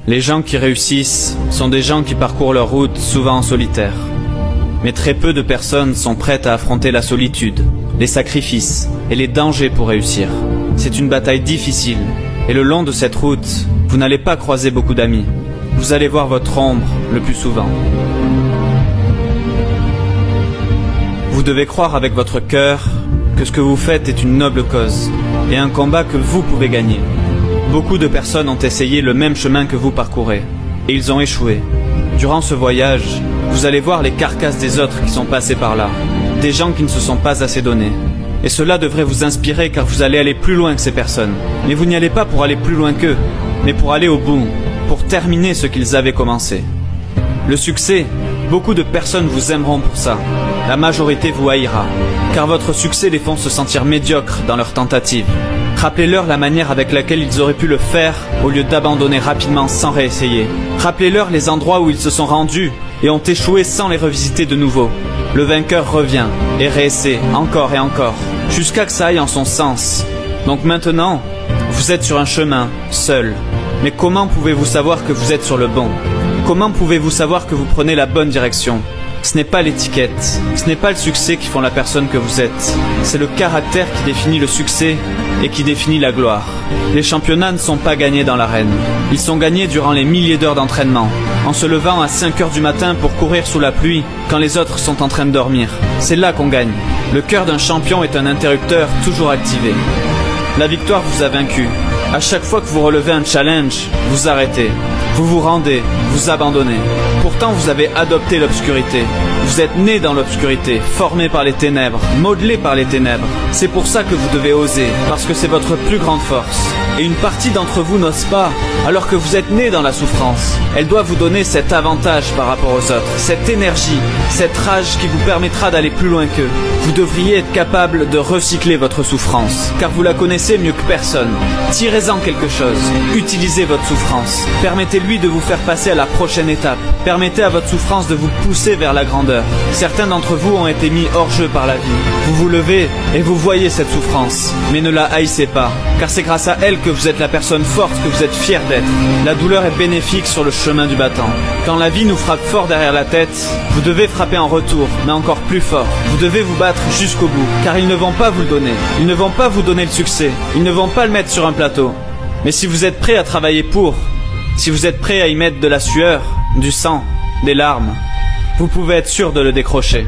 Les gens qui réussissent sont des gens qui parcourent leur route souvent en solitaire. Mais très peu de personnes sont prêtes à affronter la solitude, les sacrifices et les dangers pour réussir. C'est une bataille difficile, et le long de cette route, vous n'allez pas croiser beaucoup d'amis. Vous allez voir votre ombre le plus souvent. Vous devez croire avec votre cœur que ce que vous faites est une noble cause, et un combat que vous pouvez gagner. Beaucoup de personnes ont essayé le même chemin que vous parcourez, et ils ont échoué. Durant ce voyage, vous allez voir les carcasses des autres qui sont passés par là, des gens qui ne se sont pas assez donnés. Et cela devrait vous inspirer car vous allez aller plus loin que ces personnes. Mais vous n'y allez pas pour aller plus loin qu'eux, mais pour aller au bout, pour terminer ce qu'ils avaient commencé. Le succès, beaucoup de personnes vous aimeront pour ça. La majorité vous haïra, car votre succès les font se sentir médiocres dans leurs tentatives. Rappelez-leur la manière avec laquelle ils auraient pu le faire au lieu d'abandonner rapidement sans réessayer. Rappelez-leur les endroits où ils se sont rendus et ont échoué sans les revisiter de nouveau. Le vainqueur revient et réessaie encore et encore, jusqu'à que ça aille en son sens. Donc maintenant, vous êtes sur un chemin, seul. Mais comment pouvez-vous savoir que vous êtes sur le bon? Comment pouvez-vous savoir que vous prenez la bonne direction? Ce n'est pas l'étiquette, ce n'est pas le succès qui font la personne que vous êtes. C'est le caractère qui définit le succès et qui définit la gloire. Les championnats ne sont pas gagnés dans l'arène. Ils sont gagnés durant les milliers d'heures d'entraînement, en se levant à 5 heures du matin pour courir sous la pluie quand les autres sont en train de dormir. C'est là qu'on gagne. Le cœur d'un champion est un interrupteur toujours activé. La victoire vous a vaincu. À chaque fois que vous relevez un challenge, vous arrêtez. Vous vous rendez, vous abandonnez. Pourtant, vous avez adopté l'obscurité. Vous êtes né dans l'obscurité, formé par les ténèbres, modelé par les ténèbres. C'est pour ça que vous devez oser, parce que c'est votre plus grande force. Et une partie d'entre vous n'ose pas, alors que vous êtes né dans la souffrance. Elle doit vous donner cet avantage par rapport aux autres, cette énergie, cette rage qui vous permettra d'aller plus loin qu'eux. Vous devriez être capable de recycler votre souffrance, car vous la connaissez mieux que personne. Tirez-en quelque chose, utilisez votre souffrance, permettez-lui de vous faire passer à la prochaine étape, permettez à votre souffrance de vous pousser vers la grandeur. Certains d'entre vous ont été mis hors jeu par la vie. Vous vous levez et vous voyez cette souffrance, mais ne la haïssez pas, car c'est grâce à elle que vous êtes la personne forte que vous êtes fier d'être. La douleur est bénéfique sur le chemin du battant. Quand la vie nous frappe fort derrière la tête, vous devez frapper en retour, mais encore plus fort. Vous devez vous battre jusqu'au bout, car ils ne vont pas vous le donner. Ils ne vont pas vous donner le succès. Ils ne vont pas le mettre sur un plateau. Mais si vous êtes prêt à travailler pour, si vous êtes prêt à y mettre de la sueur, du sang, des larmes, vous pouvez être sûr de le décrocher.